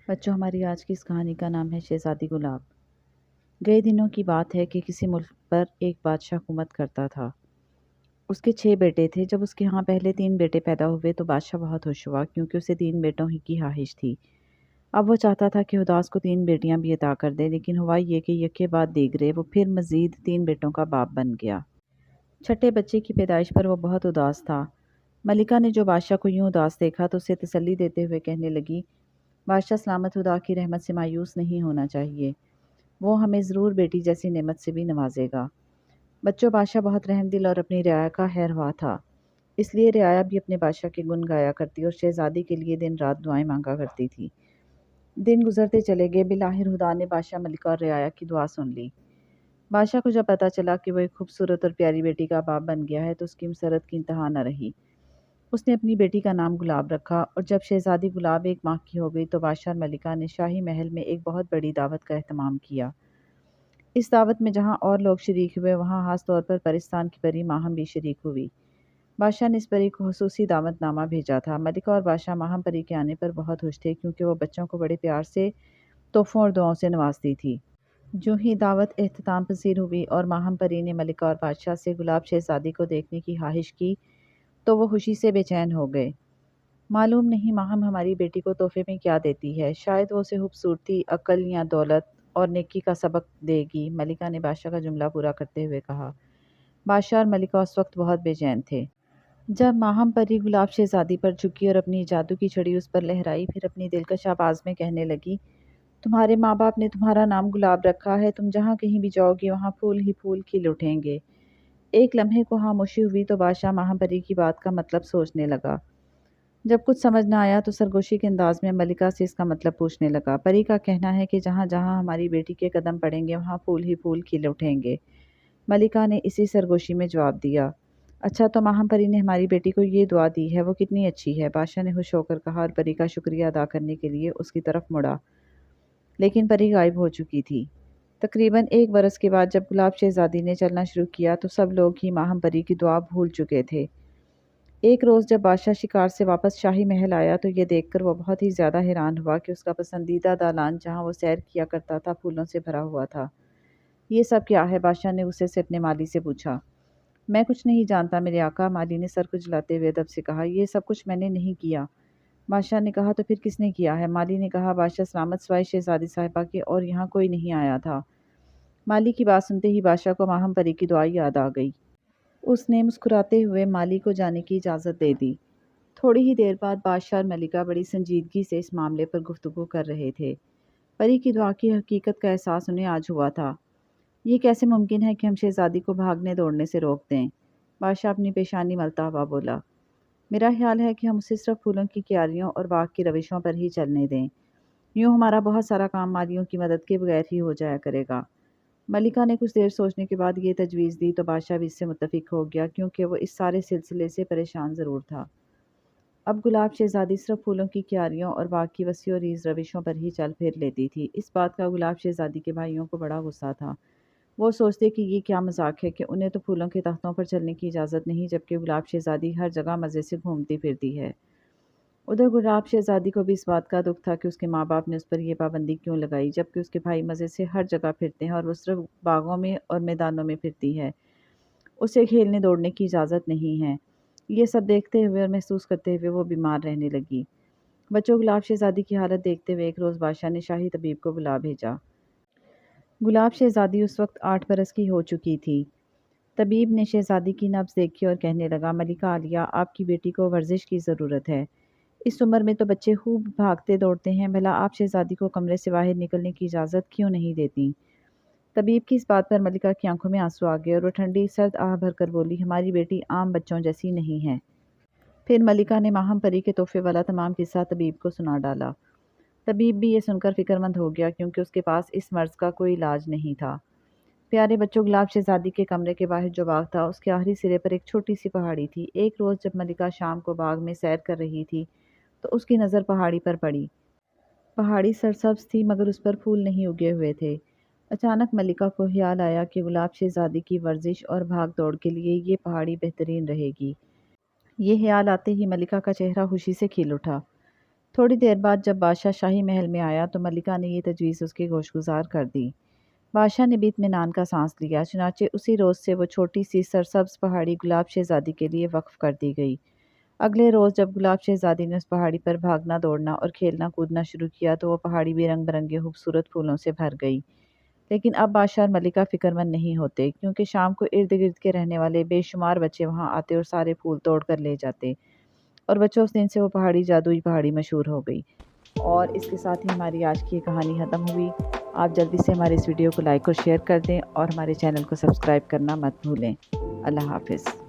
بچوں، ہماری آج کی اس کہانی کا نام ہے شہزادی گلاب۔ گئے دنوں کی بات ہے کہ کسی ملک پر ایک بادشاہ حکومت کرتا تھا۔ اس کے 6 بیٹے تھے۔ جب اس کے ہاں پہلے 3 بیٹے پیدا ہوئے تو بادشاہ بہت خوش ہوا، کیونکہ اسے 3 بیٹوں ہی کی خواہش تھی۔ اب وہ چاہتا تھا کہ اداس کو 3 بیٹیاں بھی عطا کر دے، لیکن ہوا یہ کہ یکے بعد دیگرے وہ پھر مزید 3 بیٹوں کا باپ بن گیا۔ چھٹے بچے کی پیدائش پر وہ بہت اداس تھا۔ ملکہ نے جو بادشاہ کو یوں اداس دیکھا تو اسے تسلی دیتے ہوئے کہنے لگی، بادشاہ سلامت، خدا کی رحمت سے مایوس نہیں ہونا چاہیے، وہ ہمیں ضرور بیٹی جیسی نعمت سے بھی نوازے گا۔ بچوں، بادشاہ بہت رحم دل اور اپنی رعایا کا خیرخواہ تھا، اس لیے رعایا بھی اپنے بادشاہ کے گن گایا کرتی اور شہزادی کے لیے دن رات دعائیں مانگا کرتی تھی۔ دن گزرتے چلے گئے، بالآخر خدا نے بادشاہ، ملکہ اور رعایا کی دعا سن لی۔ بادشاہ کو جب پتہ چلا کہ وہ ایک خوبصورت اور پیاری بیٹی کا باپ بن گیا ہے تو اس کی مسرت کی انتہا نہ رہی۔ اس نے اپنی بیٹی کا نام گلاب رکھا، اور جب شہزادی گلاب 1 ماہ کی ہو گئی تو بادشاہ اور ملکہ نے شاہی محل میں ایک بہت بڑی دعوت کا اہتمام کیا۔ اس دعوت میں جہاں اور لوگ شریک ہوئے، وہاں خاص طور پر پرستان کی پری ماہم بھی شریک ہوئی۔ بادشاہ نے اس پری کو خصوصی دعوت نامہ بھیجا تھا۔ ملکہ اور بادشاہ ماہم پری کے آنے پر بہت خوش تھے، کیونکہ وہ بچوں کو بڑے پیار سے تحفوں اور دعاؤں سے نوازتی تھی۔ جو ہی دعوت اختتام پذیر ہوئی اور ماہم پری نے ملکہ اور بادشاہ سے گلاب شہزادی کو دیکھنے کی خواہش کی تو وہ خوشی سے بے چین ہو گئے۔ معلوم نہیں ماہم ہماری بیٹی کو تحفے میں کیا دیتی ہے، شاید وہ اسے خوبصورتی، عقل یا دولت اور نیکی کا سبق دے گی، ملکہ نے بادشاہ کا جملہ پورا کرتے ہوئے کہا۔ بادشاہ اور ملکہ اس وقت بہت بے چین تھے۔ جب ماہم پری گلاب شہزادی پر جھکی اور اپنی جادو کی چھڑی اس پر لہرائی، پھر اپنی دلکش آواز میں کہنے لگی، تمہارے ماں باپ نے تمہارا نام گلاب رکھا ہے، تم جہاں کہیں بھی جاؤ گی وہاں پھول ہی پھول کھل اٹھیں گے۔ ایک لمحے کو خاموشی ہوئی تو بادشاہ ماہم پری کی بات کا مطلب سوچنے لگا۔ جب کچھ سمجھ نہ آیا تو سرگوشی کے انداز میں ملکہ سے اس کا مطلب پوچھنے لگا۔ پری کا کہنا ہے کہ جہاں جہاں ہماری بیٹی کے قدم پڑیں گے وہاں پھول ہی پھول کھل اٹھیں گے۔ ملکہ نے اسی سرگوشی میں جواب دیا۔ اچھا، تو ماہم پری نے ہماری بیٹی کو یہ دعا دی ہے، وہ کتنی اچھی ہے، بادشاہ نے خوش ہو کر کہا اور پری کا شکریہ ادا کرنے کے لیے اس کی طرف مڑا، لیکن پری غائب ہو چکی تھی۔ تقریباً 1 برس کے بعد جب گلاب شہزادی نے چلنا شروع کیا تو سب لوگ ہی ماہم پری کی دعا بھول چکے تھے۔ ایک روز جب بادشاہ شکار سے واپس شاہی محل آیا تو یہ دیکھ کر وہ بہت ہی زیادہ حیران ہوا کہ اس کا پسندیدہ دالان جہاں وہ سیر کیا کرتا تھا پھولوں سے بھرا ہوا تھا۔ یہ سب کیا ہے؟ بادشاہ نے غصے سے اپنے مالی سے پوچھا۔ میں کچھ نہیں جانتا میرے آقا، مالی نے سر کھجلاتے ہوئے ادب سے کہا۔ یہ سب کچھ میں نے نہیں کیا۔ بادشاہ نے کہا، تو پھر کس نے کیا ہے؟ مالی نے کہا، بادشاہ سلامت، سوائے شہزادی صاحبہ کے اور یہاں کوئی نہیں آیا تھا۔ مالی کی بات سنتے ہی بادشاہ کو ماہم پری کی دعا یاد آ گئی۔ اس نے مسکراتے ہوئے مالی کو جانے کی اجازت دے دی۔ تھوڑی ہی دیر بعد بادشاہ اور ملکہ بڑی سنجیدگی سے اس معاملے پر گفتگو کر رہے تھے۔ پری کی دعا کی حقیقت کا احساس انہیں آج ہوا تھا۔ یہ کیسے ممکن ہے کہ ہم شہزادی کو بھاگنے دوڑنے سے روک دیں؟ بادشاہ اپنی پیشانی ملتا ہوا بولا۔ میرا خیال ہے کہ ہم اسے صرف پھولوں کی کیاریوں اور باغ کی روشوں پر ہی چلنے دیں، یوں ہمارا بہت سارا کام مالیوں کی مدد کے بغیر ہی ہو جایا کرے گا۔ ملکہ نے کچھ دیر سوچنے کے بعد یہ تجویز دی تو بادشاہ بھی اس سے متفق ہو گیا، کیونکہ وہ اس سارے سلسلے سے پریشان ضرور تھا۔ اب گلاب شہزادی صرف پھولوں کی کیاریوں اور باغ کی وسیع و ریز روشوں پر ہی چل پھر لیتی تھی۔ اس بات کا گلاب شہزادی کے بھائیوں کو بڑا غصہ تھا۔ وہ سوچتے کہ یہ کیا مذاق ہے کہ انہیں تو پھولوں کے تختوں پر چلنے کی اجازت نہیں، جبکہ گلاب شہزادی ہر جگہ مزے سے گھومتی پھرتی ہے۔ ادھر گلاب شہزادی کو بھی اس بات کا دکھ تھا کہ اس کے ماں باپ نے اس پر یہ پابندی کیوں لگائی، جبکہ اس کے بھائی مزے سے ہر جگہ پھرتے ہیں اور وہ صرف باغوں میں اور میدانوں میں پھرتی ہے، اسے کھیلنے دوڑنے کی اجازت نہیں ہے۔ یہ سب دیکھتے ہوئے اور محسوس کرتے ہوئے وہ بیمار رہنے لگی۔ بچوں، گلاب شہزادی کی حالت دیکھتے ہوئے ایک روز بادشاہ نے شاہی طبیب کو بلا بھیجا۔ گلاب شہزادی اس وقت 8 برس کی ہو چکی تھی۔ طبیب نے شہزادی کی نبض دیکھی اور کہنے لگا، ملکہ عالیہ، آپ کی بیٹی کو ورزش کی ضرورت ہے۔ اس عمر میں تو بچے خوب بھاگتے دوڑتے ہیں، بھلا آپ شہزادی کو کمرے سے باہر نکلنے کی اجازت کیوں نہیں دیتی؟ طبیب کی اس بات پر ملکہ کی آنکھوں میں آنسو آ گئے اور وہ ٹھنڈی سرد آہ بھر کر بولی، ہماری بیٹی عام بچوں جیسی نہیں ہے۔ پھر ملکہ نے ماہم پری کے تحفے والا تمام قصہ طبیب کو سنا ڈالا۔ طبیب بھی یہ سن کر فکر مند ہو گیا، کیونکہ اس کے پاس اس مرض کا کوئی علاج نہیں تھا۔ پیارے بچوں، گلاب شہزادی کے کمرے کے باہر جو باغ تھا اس کے آخری سرے پر ایک چھوٹی سی پہاڑی تھی۔ ایک روز جب ملکہ شام کو باغ میں سیر کر رہی تھی تو اس کی نظر پہاڑی پر پڑی۔ پہاڑی سرسبز تھی مگر اس پر پھول نہیں اگے ہوئے تھے۔ اچانک ملکہ کو خیال آیا کہ گلاب شہزادی کی ورزش اور بھاگ دوڑ کے لیے یہ پہاڑی بہترین رہے گی۔ یہ خیال آتے ہی ملکہ کا چہرہ خوشی سے کھل اٹھا۔ تھوڑی دیر بعد جب بادشاہ شاہی محل میں آیا تو ملکہ نے یہ تجویز اس کے گوشگزار کر دی۔ بادشاہ نے بھی اطمینان کا سانس لیا، چنانچہ اسی روز سے وہ چھوٹی سی سرسبز پہاڑی گلاب شہزادی کے لیے وقف کر دی گئی۔ اگلے روز جب گلاب شہزادی نے اس پہاڑی پر بھاگنا دوڑنا اور کھیلنا کودنا شروع کیا تو وہ پہاڑی بھی رنگ برنگے خوبصورت پھولوں سے بھر گئی۔ لیکن اب بادشاہ اور ملکہ فکر مند نہیں ہوتے، کیونکہ شام کو ارد گرد کے رہنے والے بے شمار بچے وہاں آتے اور سارے پھول توڑ کر لے جاتے، اور بچوں اس دن سے وہ پہاڑی جادوئی پہاڑی مشہور ہو گئی۔ اور اس کے ساتھ ہی ہماری آج کی یہ کہانی ختم ہوئی۔ آپ جلدی سے ہمارے اس ویڈیو کو لائک اور شیئر کر دیں اور ہمارے چینل کو سبسکرائب کرنا مت بھولیں۔ اللہ حافظ۔